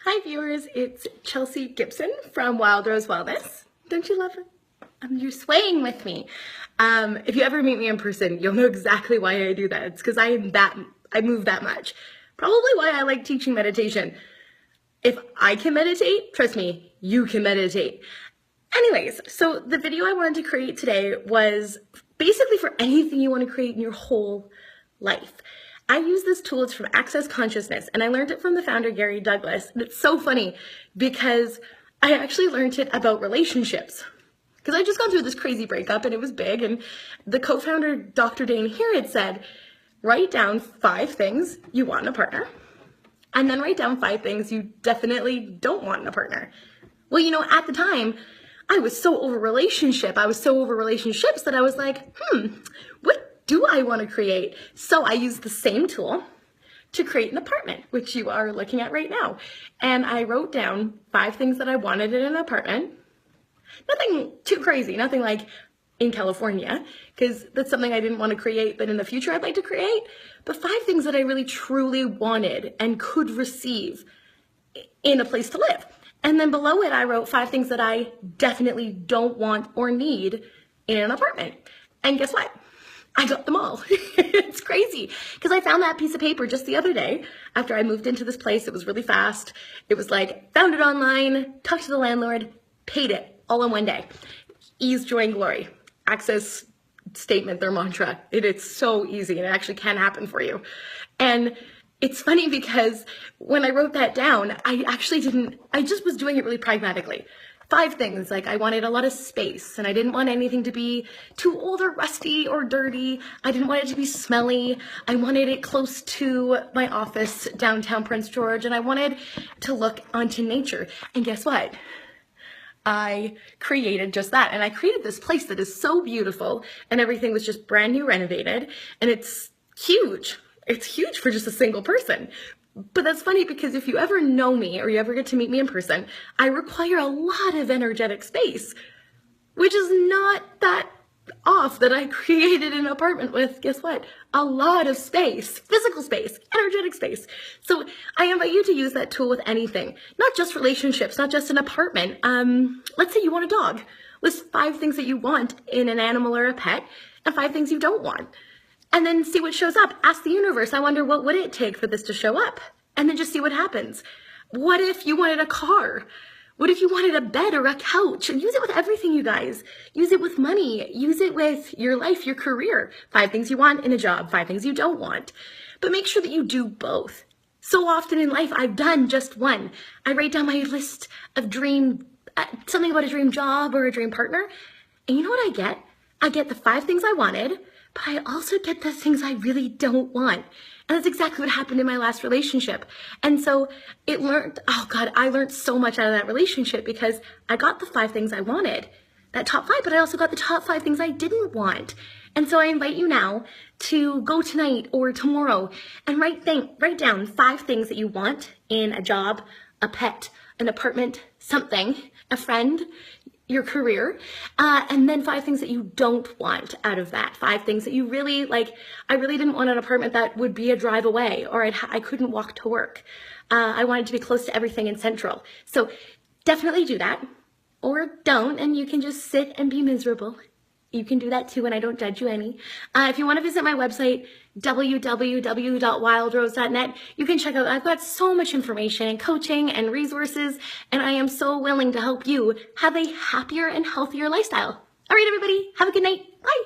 Hi viewers, it's Chelsea Gibson from Wild Rose Wellness. Don't you love her? You're swaying with me. If you ever meet me in person, you'll know exactly why I do that. It's because I move that much. Probably why I like teaching meditation. If I can meditate, trust me, you can meditate. Anyways, so the video I wanted to create today was basically for anything you want to create in your whole life. I use this tool, it's from Access Consciousness, and I learned it from the founder, Gary Douglas. And it's so funny because I actually learned it about relationships. Because I just gone through this crazy breakup and it was big, and the co-founder, Dr. Dane here, had said, write down 5 things you want in a partner, and then write down 5 things you definitely don't want in a partner. Well, you know, at the time, I was so over relationships that I was like, what do I want to create? So I used the same tool to create an apartment, which you are looking at right now. And I wrote down 5 things that I wanted in an apartment. Nothing too crazy, nothing like in California, because that's something I didn't want to create, but in the future I'd like to create. But 5 things that I really truly wanted and could receive in a place to live. And then below it, I wrote 5 things that I definitely don't want or need in an apartment. And guess what? I got them all. It's crazy because I found that piece of paper just the other day after I moved into this place. It was really fast. It was like, found it online, talked to the landlord, paid it all in one day. Ease, joy, and glory. Access statement, their mantra. It's so easy and it actually can happen for you. And it's funny because when I wrote that down, I just was doing it really pragmatically. 5 things, like I wanted a lot of space and I didn't want anything to be too old or rusty or dirty. I didn't want it to be smelly. I wanted it close to my office downtown Prince George, and I wanted to look onto nature. And guess what? I created just that. And I created this place that is so beautiful and everything was just brand new renovated, and it's huge. It's huge for just a single person. But that's funny because if you ever know me or you ever get to meet me in person, I require a lot of energetic space, which is not that off that I created an apartment with, guess what? A lot of space, physical space, energetic space. So I invite you to use that tool with anything, not just relationships, not just an apartment. Let's say you want a dog. List 5 things that you want in an animal or a pet and 5 things you don't want. And then see what shows up. Ask the universe, I wonder what would it take for this to show up? And then just see what happens. What if you wanted a car? What if you wanted a bed or a couch? And use it with everything, you guys. Use it with money. Use it with your life, your career. 5 things you want in a job, 5 things you don't want. But make sure that you do both. So often in life, I've done just one. I write down my list of something about a dream job or a dream partner. And you know what I get? I get the 5 things I wanted, but I also get the things I really don't want. And that's exactly what happened in my last relationship. And so I learned so much out of that relationship because I got the 5 things I wanted, that top 5, but I also got the top 5 things I didn't want. And so I invite you now to go tonight or tomorrow and write down 5 things that you want in a job, a pet, an apartment, something, a friend, your career, and then 5 things that you don't want out of that. 5 things that you really like. I really didn't want an apartment that would be a drive away, or I couldn't walk to work. I wanted to be close to everything in Central. So definitely do that, or don't, and you can just sit and be miserable. You can do that too, and I don't judge you any. If you want to visit my website, www.wildrose.net, you can check out, I've got so much information and coaching and resources, and I am so willing to help you have a happier and healthier lifestyle. All right, everybody, have a good night. Bye.